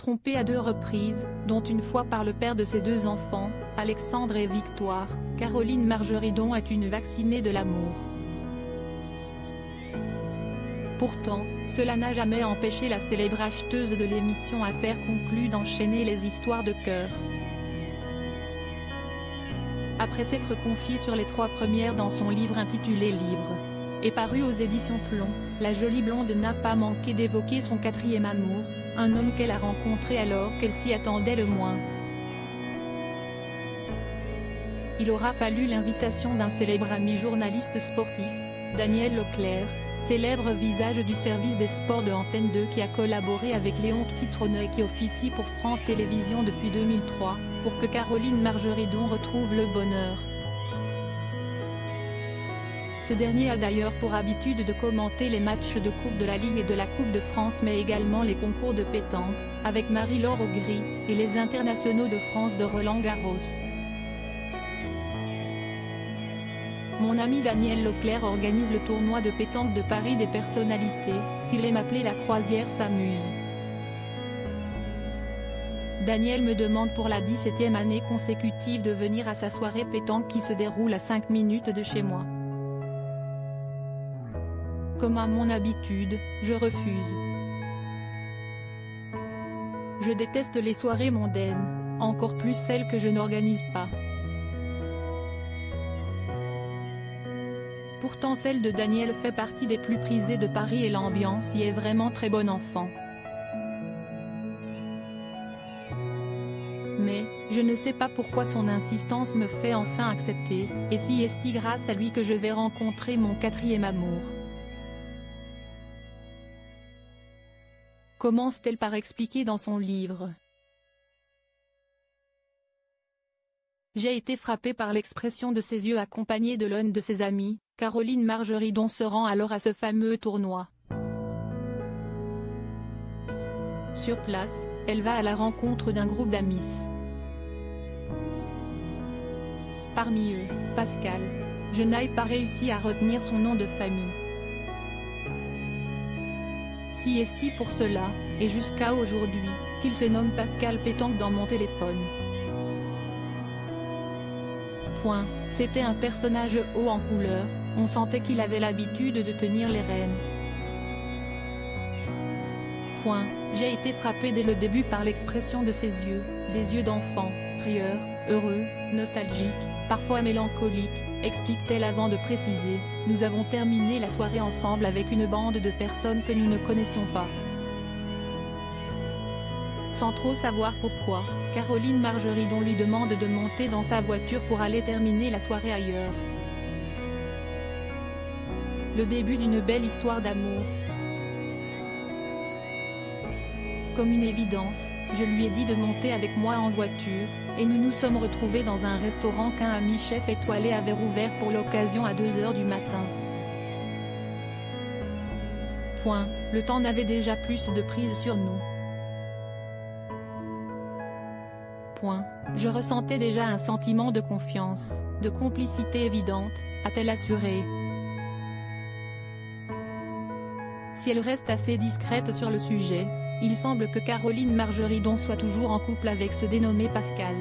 trompée à 2 reprises, dont une fois par le père de ses 2 enfants, Alexandre et Victoire, Caroline Margeridon est une vaccinée de l'amour. Pourtant, cela n'a jamais empêché la célèbre acheteuse de l'émission Affaires conclues d'enchaîner les histoires de cœur. Après s'être confiée sur les 3 premières dans son livre intitulé Libre, et paru aux éditions Plomb, la jolie blonde n'a pas manqué d'évoquer son 4e amour, un homme qu'elle a rencontré alors qu'elle s'y attendait le moins. Il aura fallu l'invitation d'un célèbre ami journaliste sportif, Daniel Leclerc, célèbre visage du service des sports de Antenne 2 qui a collaboré avec Léon Citronneux et qui officie pour France Télévisions depuis 2003, pour que Caroline Margeridon retrouve le bonheur. Ce dernier a d'ailleurs pour habitude de commenter les matchs de Coupe de la Ligue et de la Coupe de France mais également les concours de pétanque, avec Marie-Laure Augry, et les internationaux de France de Roland Garros. Mon ami Daniel Leclerc organise le tournoi de pétanque de Paris des personnalités, qu'il aime appeler la croisière s'amuse. Daniel me demande pour la 17e année consécutive de venir à sa soirée pétanque qui se déroule à 5 minutes de chez moi. Comme à mon habitude, je refuse. Je déteste les soirées mondaines, encore plus celles que je n'organise pas. Pourtant celle de Daniel fait partie des plus prisées de Paris et l'ambiance y est vraiment très bon enfant. Mais, je ne sais pas pourquoi son insistance me fait enfin accepter, et si est-ce grâce à lui que je vais rencontrer mon 4e amour. Commence-t-elle par expliquer dans son livre. J'ai été frappé par l'expression de ses yeux accompagnée de l'une de ses amies, Caroline Margeridon se rend alors à ce fameux tournoi. Sur place, elle va à la rencontre d'un groupe d'amis. Parmi eux, Pascal. Je n'ai pas réussi à retenir son nom de famille. Si est-ce pour cela, et jusqu'à aujourd'hui, qu'il se nomme Pascal Pétanque dans mon téléphone. C'était un personnage haut en couleur, on sentait qu'il avait l'habitude de tenir les rênes. J'ai été frappé dès le début par l'expression de ses yeux, des yeux d'enfant, rieurs, heureux, nostalgiques, parfois mélancoliques, explique-t-elle avant de préciser, nous avons terminé la soirée ensemble avec une bande de personnes que nous ne connaissions pas. Sans trop savoir pourquoi, Caroline Margeridon lui demande de monter dans sa voiture pour aller terminer la soirée ailleurs. Le début d'une belle histoire d'amour. Comme une évidence, je lui ai dit de monter avec moi en voiture, et nous nous sommes retrouvés dans un restaurant qu'un ami chef étoilé avait ouvert pour l'occasion à 2 h du matin. Le temps n'avait déjà plus de prise sur nous. Je ressentais déjà un sentiment de confiance, de complicité évidente, a-t-elle assuré. Si elle reste assez discrète sur le sujet, il semble que Caroline Margeridon soit toujours en couple avec ce dénommé Pascal.